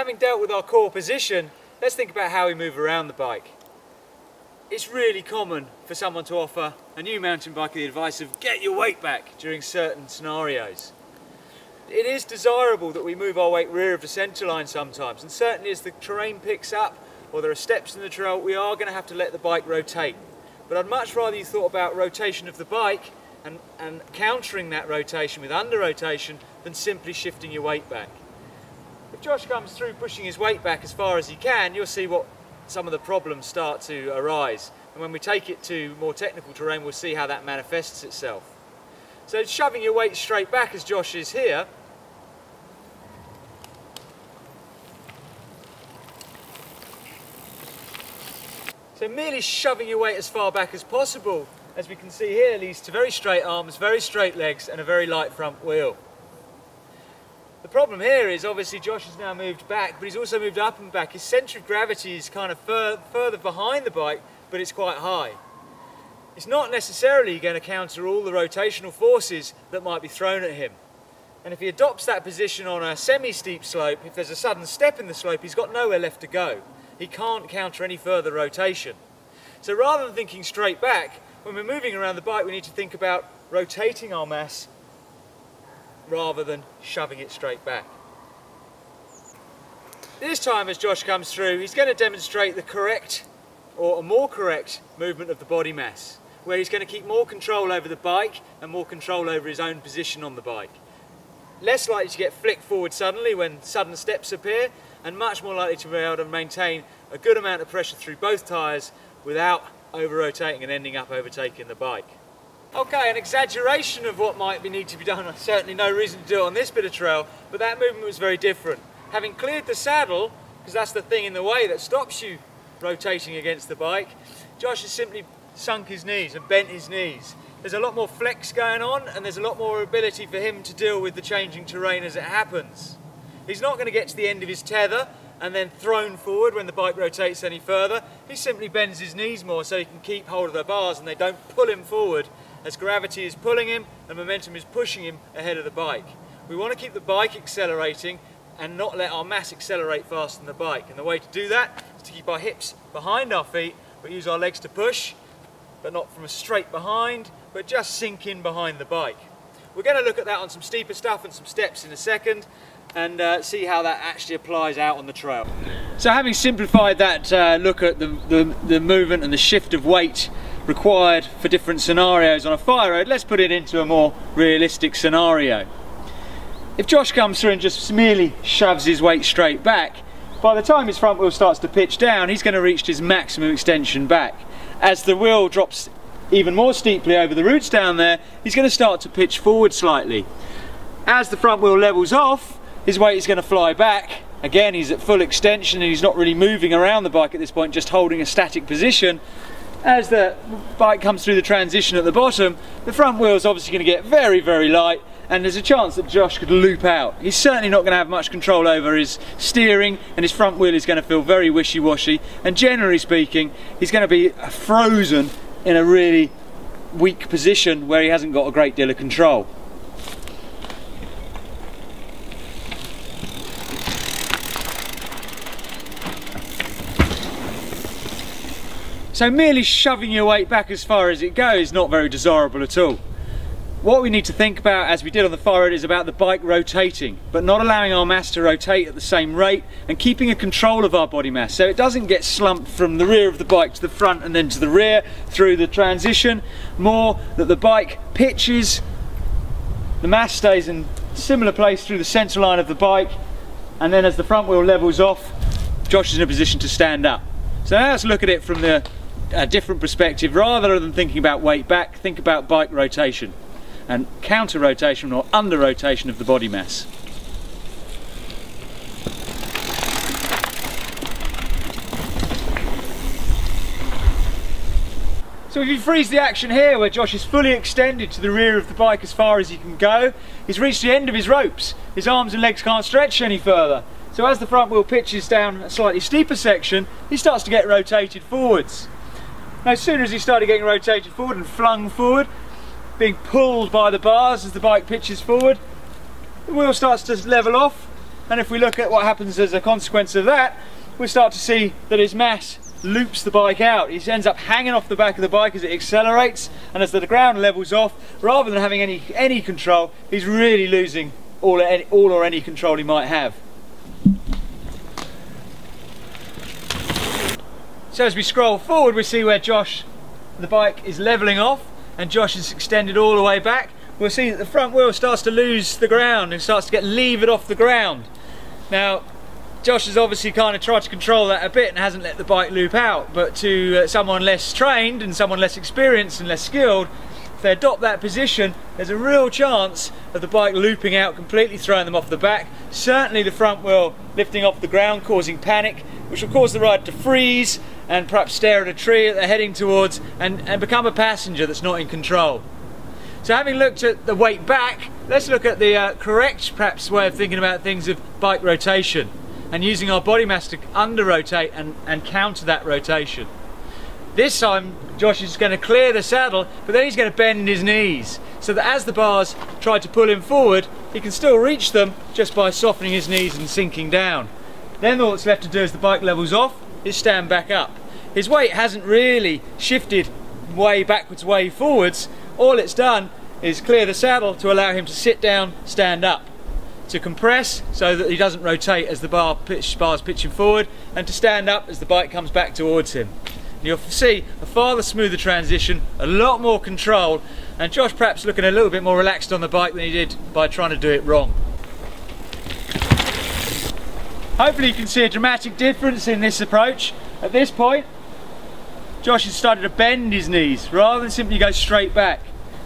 having dealt with our core position, let's think about how we move around the bike. It's really common for someone to offer a new mountain biker the advice of get your weight back during certain scenarios. It is desirable that we move our weight rear of the centre line sometimes, and certainly as the terrain picks up or there are steps in the trail, we are going to have to let the bike rotate. But I'd much rather you thought about rotation of the bike and countering that rotation with under rotation than simply shifting your weight back. If Josh comes through pushing his weight back as far as he can, you'll see what some of the problems start to arise. And when we take it to more technical terrain, we'll see how that manifests itself. So shoving your weight straight back as Josh is here, so merely shoving your weight as far back as possible, as we can see here, leads to very straight arms, very straight legs and a very light front wheel. The problem here is obviously Josh has now moved back, but he's also moved up and back. His centre of gravity is kind of further behind the bike, but it's quite high. It's not necessarily going to counter all the rotational forces that might be thrown at him. And if he adopts that position on a semi-steep slope, if there's a sudden step in the slope, he's got nowhere left to go. He can't counter any further rotation. So rather than thinking straight back, when we're moving around the bike, we need to think about rotating our mass rather than shoving it straight back. This time as Josh comes through, he's going to demonstrate the correct, or a more correct, movement of the body mass, where he's going to keep more control over the bike and more control over his own position on the bike. Less likely to get flicked forward suddenly when sudden steps appear, and much more likely to be able to maintain a good amount of pressure through both tyres without over-rotating and ending up overtaking the bike. Okay, an exaggeration of what might need to be done, certainly no reason to do it on this bit of trail, but that movement was very different. Having cleared the saddle, because that's the thing in the way that stops you rotating against the bike, Josh has simply sunk his knees and bent his knees. There's a lot more flex going on, and there's a lot more ability for him to deal with the changing terrain as it happens. He's not going to get to the end of his tether and then thrown forward when the bike rotates any further. He simply bends his knees more so he can keep hold of the bars and they don't pull him forward as gravity is pulling him and momentum is pushing him ahead of the bike. We want to keep the bike accelerating and not let our mass accelerate faster than the bike. And the way to do that is to keep our hips behind our feet, but use our legs to push, but not from a straight behind, but just sink in behind the bike. We're going to look at that on some steeper stuff and some steps in a second, and see how that actually applies out on the trail. So having simplified that look at the movement and the shift of weight required for different scenarios on a fire road, let's put it into a more realistic scenario. If Josh comes through and just merely shoves his weight straight back, by the time his front wheel starts to pitch down, he's going to reach his maximum extension back. As the wheel drops even more steeply over the roots down there, he's going to start to pitch forward slightly. As the front wheel levels off, his weight is going to fly back. Again, he's at full extension and he's not really moving around the bike at this point, just holding a static position. As the bike comes through the transition at the bottom, the front wheel is obviously going to get very, very light, and there's a chance that Josh could loop out. He's certainly not going to have much control over his steering, and his front wheel is going to feel very wishy-washy, and generally speaking, he's going to be frozen in a really weak position where he hasn't got a great deal of control. So merely shoving your weight back as far as it goes is not very desirable at all. What we need to think about, as we did on the fire road, is about the bike rotating, but not allowing our mass to rotate at the same rate and keeping a control of our body mass so it doesn't get slumped from the rear of the bike to the front and then to the rear through the transition. More that the bike pitches, the mass stays in a similar place through the centre line of the bike, and then as the front wheel levels off, Josh is in a position to stand up. So now let's look at it from a different perspective. Rather than thinking about weight back, think about bike rotation and counter rotation or under rotation of the body mass. So if you freeze the action here, where Josh is fully extended to the rear of the bike as far as he can go, he's reached the end of his ropes. His arms and legs can't stretch any further. So as the front wheel pitches down a slightly steeper section, he starts to get rotated forwards. Now, as soon as he started getting rotated forward and flung forward, being pulled by the bars as the bike pitches forward, the wheel starts to level off, and if we look at what happens as a consequence of that, we start to see that his mass loops the bike out. He ends up hanging off the back of the bike as it accelerates, and as the ground levels off, rather than having any control, he's really losing all or any control he might have. So as we scroll forward, we see where the bike is levelling off, and Josh is extended all the way back. We'll see that the front wheel starts to lose the ground and starts to get levered off the ground. Now, Josh has obviously kind of tried to control that a bit and hasn't let the bike loop out, but to someone less trained and someone less experienced and less skilled, if they adopt that position, there's a real chance of the bike looping out, completely throwing them off the back. Certainly the front wheel lifting off the ground, causing panic, which will cause the rider to freeze and perhaps stare at a tree that they're heading towards and become a passenger that's not in control. So having looked at the weight back, let's look at the correct perhaps way of thinking about things of bike rotation and using our body mass to under rotate and counter that rotation. This time Josh is going to clear the saddle, but then he's going to bend his knees so that as the bars try to pull him forward, he can still reach them just by softening his knees and sinking down. Then all that's left to do as the bike levels off is stand back up. His weight hasn't really shifted way backwards, way forwards. All it's done is clear the saddle to allow him to sit down, stand up, to compress so that he doesn't rotate as the bar's pitching forward, and to stand up as the bike comes back towards him. You'll see a far smoother transition, a lot more control, and Josh perhaps looking a little bit more relaxed on the bike than he did by trying to do it wrong. Hopefully you can see a dramatic difference in this approach. At this point, Josh has started to bend his knees rather than simply go straight back.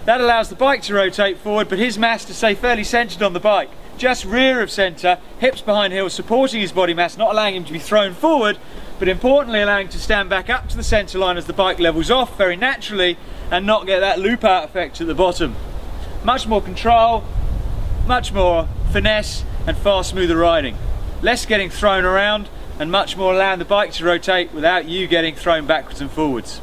That allows the bike to rotate forward, but his mass to stay fairly centred on the bike, just rear of centre, hips behind heels, supporting his body mass, not allowing him to be thrown forward, but importantly allowing him to stand back up to the centre line as the bike levels off very naturally and not get that loop out effect at the bottom. Much more control, much more finesse, and far smoother riding. Less getting thrown around and much more allowing the bike to rotate without you getting thrown backwards and forwards.